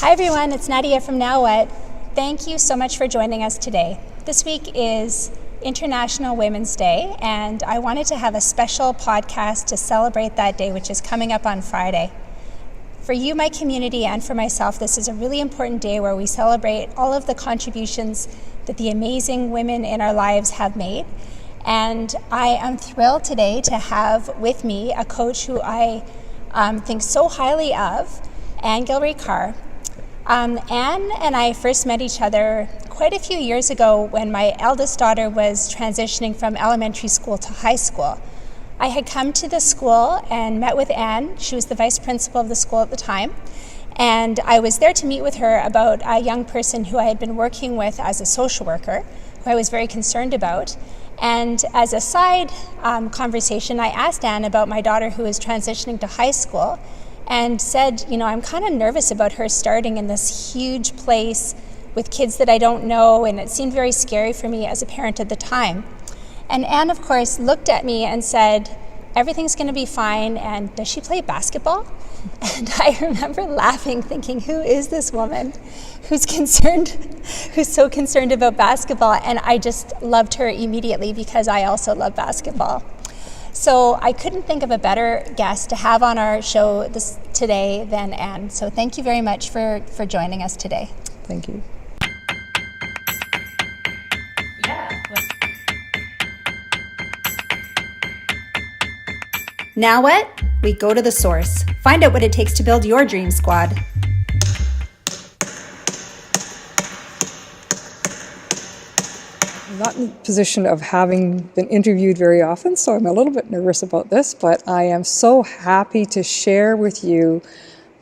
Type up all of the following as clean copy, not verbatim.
Hi everyone, it's Nadia from Now What. Thank you so much for joining us today. This week is International Women's Day, and I wanted to have a special podcast to celebrate that day, which is coming up on Friday. For you, my community, and for myself, this is a really important day where we celebrate all of the contributions that the amazing women in our lives have made. And I am thrilled today to have with me a coach who I think so highly of, Anne Gilray-Carr. Anne and I first met each other quite a few years ago when my eldest daughter was transitioning from elementary school to high school. I had come to the school and met with Anne. She was the vice principal of the school at the time. And I was there to meet with her about a young person who I had been working with as a social worker, who I was very concerned about. And as a side conversation, I asked Anne about my daughter who was transitioning to high school, and said, I'm kind of nervous about her starting in this huge place with kids that I don't know, and it seemed very scary for me as a parent at the time. And Anne, of course, looked at me and said, everything's going to be fine, and does she play basketball? And I remember laughing, thinking, who is this woman who's so concerned about basketball? And I just loved her immediately because I also love basketball. So I couldn't think of a better guest to have on our show today than Anne. So thank you very much for joining us today. Thank you. Now what? We go to the source. Find out what it takes to build your dream squad. I'm not in the position of having been interviewed very often, so I'm a little bit nervous about this, but I am so happy to share with you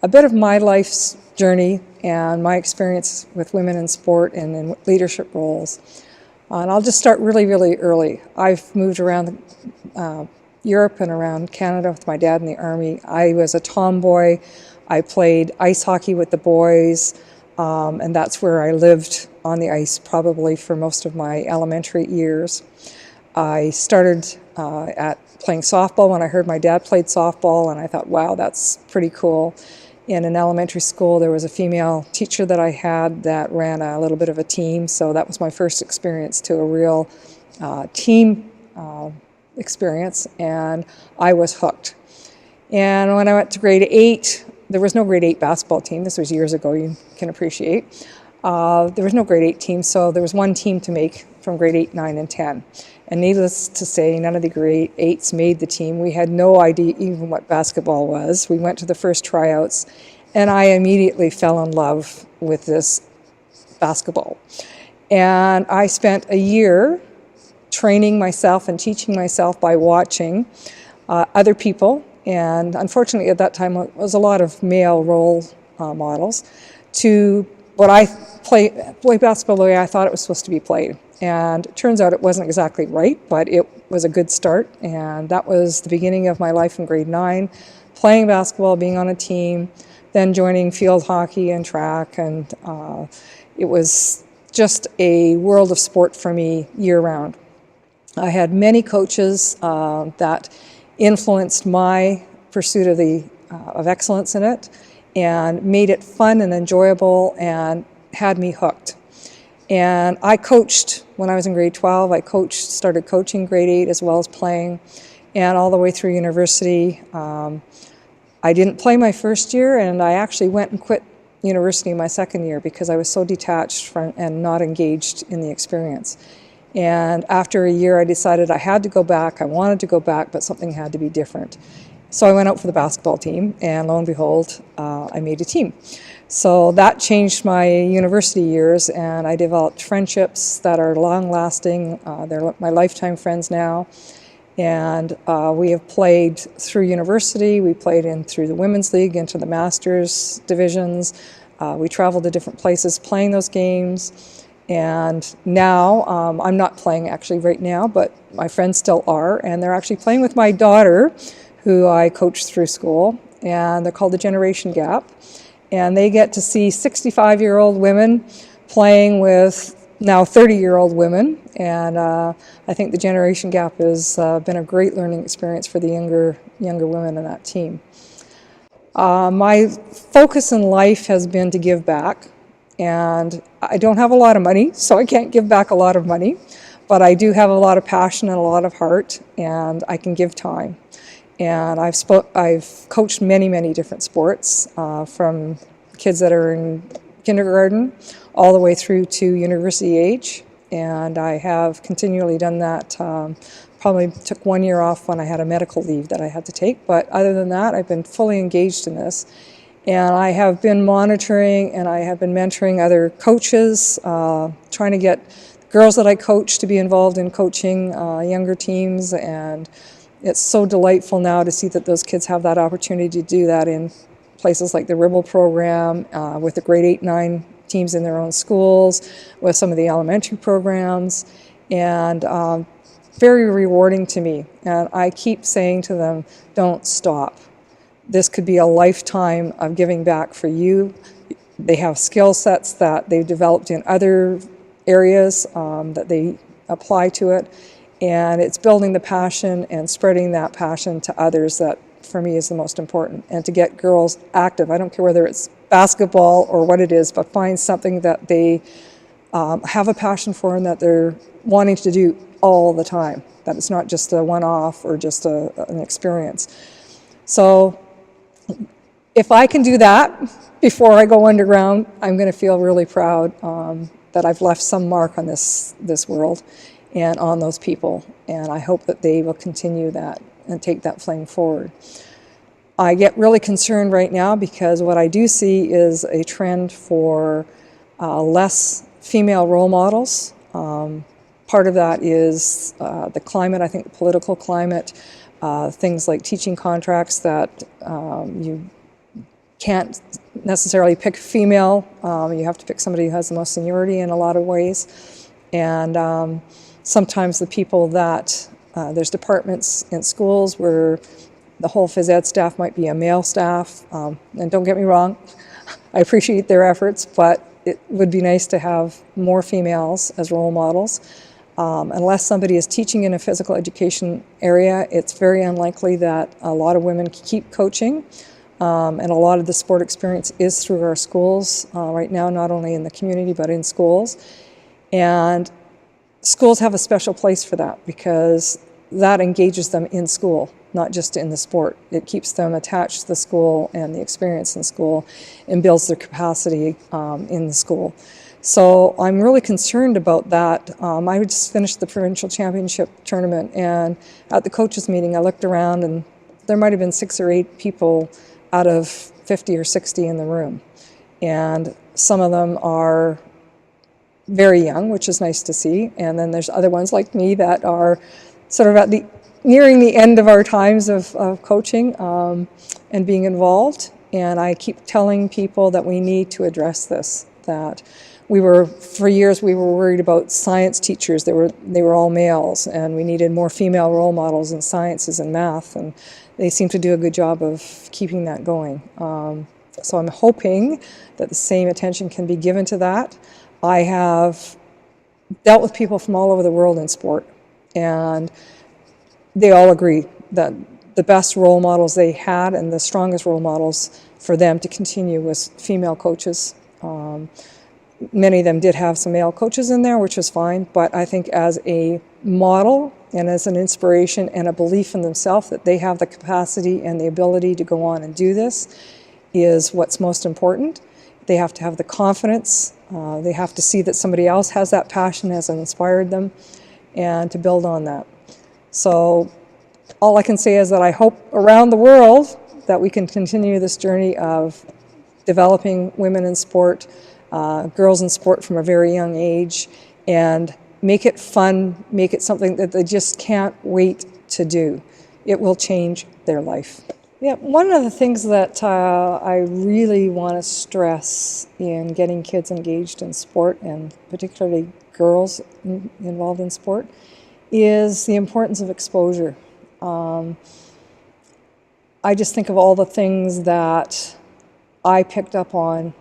a bit of my life's journey and my experience with women in sport and in leadership roles. And I'll just start really, really early. I've moved around Europe and around Canada with my dad in the Army. I was a tomboy. I played ice hockey with the boys, and that's where I lived on the ice probably for most of my elementary years. I started at playing softball when I heard my dad played softball, and I thought, wow, that's pretty cool. In an elementary school, there was a female teacher that I had that ran a little bit of a team, so that was my first experience to a real team experience, and I was hooked. And when I went to grade 8, there was no grade 8 basketball team. This was years ago, you can appreciate. There was no grade 8 team, so there was one team to make from grade 8, 9, and 10. And needless to say, none of the grade 8s made the team. We had no idea even what basketball was. We went to the first tryouts, and I immediately fell in love with this basketball. And I spent a year training myself and teaching myself by watching other people. And unfortunately at that time it was a lot of male role models to what I play basketball the way I thought it was supposed to be played. And it turns out it wasn't exactly right, but it was a good start. And that was the beginning of my life in grade 9, playing basketball, being on a team, then joining field hockey and track. And it was just a world of sport for me year round. I had many coaches that influenced my pursuit of excellence in it and made it fun and enjoyable and had me hooked. And I coached when I was in grade 12. I started coaching grade 8 as well as playing, and all the way through university. I didn't play my first year, and I actually went and quit university my second year because I was so detached from and not engaged in the experience. And after a year, I decided I had to go back. I wanted to go back, but something had to be different. So I went out for the basketball team, and lo and behold, I made a team. So that changed my university years, and I developed friendships that are long-lasting. They're my lifetime friends now. And we have played through university. We played through the Women's League, into the Masters divisions. We traveled to different places playing those games. And now, I'm not playing actually right now, but my friends still are, and they're actually playing with my daughter, who I coached through school, and they're called the Generation Gap. And they get to see 65-year-old women playing with now 30-year-old women, and I think the Generation Gap has been a great learning experience for the younger women in that team. My focus in life has been to give back, and I don't have a lot of money, so I can't give back a lot of money, but I do have a lot of passion and a lot of heart, and I can give time. And I've coached many different sports, from kids that are in kindergarten all the way through to university age, and I have continually done that. Probably took 1 year off when I had a medical leave that I had to take, but other than that, I've been fully engaged in this. And I have been monitoring and I have been mentoring other coaches, trying to get girls that I coach to be involved in coaching younger teams. And it's so delightful now to see that those kids have that opportunity to do that in places like the Ribble program, with the grade 8, 9 teams in their own schools, with some of the elementary programs. And very rewarding to me, and I keep saying to them, don't stop. This could be a lifetime of giving back for you. They have skill sets that they've developed in other areas that they apply to it, and it's building the passion and spreading that passion to others that for me is the most important. And to get girls active, I don't care whether it's basketball or what it is, but find something that they have a passion for and that they're wanting to do all the time, that it's not just a one-off or just an experience. So if I can do that before I go underground, I'm going to feel really proud that I've left some mark on this world and on those people, and I hope that they will continue that and take that flame forward. I get really concerned right now because what I do see is a trend for less female role models. Part of that is the climate, I think the political climate, things like teaching contracts that you can't necessarily pick female. You have to pick somebody who has the most seniority in a lot of ways. And sometimes the people that, there's departments in schools where the whole phys ed staff might be a male staff. And don't get me wrong, I appreciate their efforts, but it would be nice to have more females as role models. Unless somebody is teaching in a physical education area, it's very unlikely that a lot of women keep coaching. And a lot of the sport experience is through our schools right now, not only in the community, but in schools. And schools have a special place for that because that engages them in school, not just in the sport. It keeps them attached to the school and the experience in school and builds their capacity in the school. So I'm really concerned about that. I just finished the provincial championship tournament, and at the coaches meeting I looked around and there might have been 6 or 8 people out of 50 or 60 in the room. And some of them are very young, which is nice to see. And then there's other ones like me that are sort of at nearing the end of our times of coaching and being involved. And I keep telling people that we need to address this, that for years we were worried about science teachers. They were all males, and we needed more female role models in sciences and math, and they seem to do a good job of keeping that going. So I'm hoping that the same attention can be given to that. I have dealt with people from all over the world in sport, and they all agree that the best role models they had and the strongest role models for them to continue was female coaches. Many of them did have some male coaches in there, which was fine, but I think as a model and as an inspiration and a belief in themselves that they have the capacity and the ability to go on and do this is what's most important. They have to have the confidence. They have to see that somebody else has that passion, has inspired them, and to build on that. So all I can say is that I hope around the world that we can continue this journey of developing women in sport, girls in sport from a very young age, and make it fun, make it something that they just can't wait to do. It will change their life. Yeah, one of the things that I really want to stress in getting kids engaged in sport, and particularly girls involved in sport, is the importance of exposure. I just think of all the things that I picked up on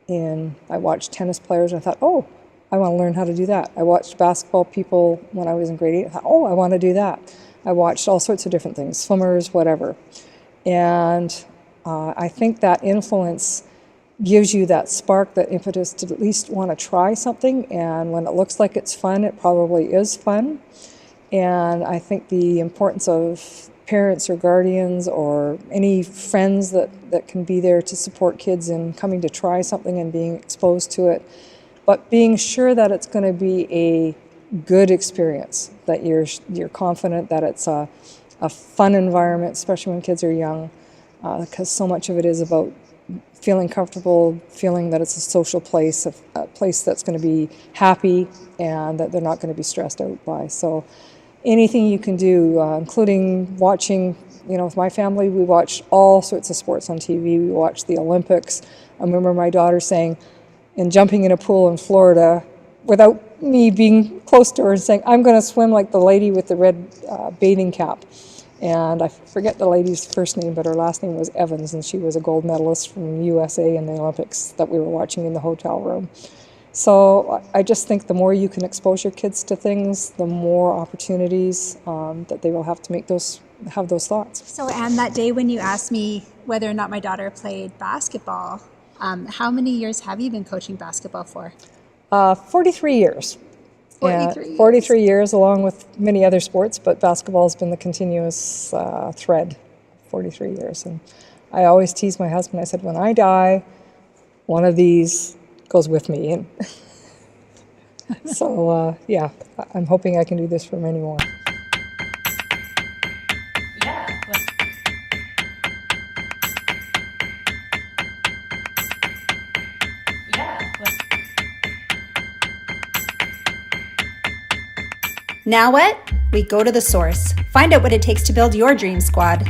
I watched tennis players and I thought, oh, I want to learn how to do that. I watched basketball people when I was in grade 8. I thought, oh, I want to do that. I watched all sorts of different things, swimmers, whatever. And I think that influence gives you that spark, that impetus to at least want to try something, and when it looks like it's fun, it probably is fun. And I think the importance of parents or guardians or any friends that can be there to support kids in coming to try something and being exposed to it, but being sure that it's going to be a good experience, that you're confident that it's a fun environment, especially when kids are young, because so much of it is about feeling comfortable, feeling that it's a social place, a place that's going to be happy and that they're not going to be stressed out by. So anything you can do, including watching, with my family, we watch all sorts of sports on TV. We watch the Olympics. I remember my daughter saying, and jumping in a pool in Florida, without me being close to her, and saying, I'm going to swim like the lady with the red bathing cap. And I forget the lady's first name, but her last name was Evans, and she was a gold medalist from USA in the Olympics that we were watching in the hotel room. So I just think the more you can expose your kids to things, the more opportunities that they will have to have those thoughts. So, Anne, that day when you asked me whether or not my daughter played basketball, how many years have you been coaching basketball for? 43 years. 43 years, along with many other sports, but basketball has been the continuous thread, 43 years. And I always tease my husband, I said, when I die, one of these goes with me. And so, I'm hoping I can do this for many more. Now what? We go to the source. Find out what it takes to build your dream squad.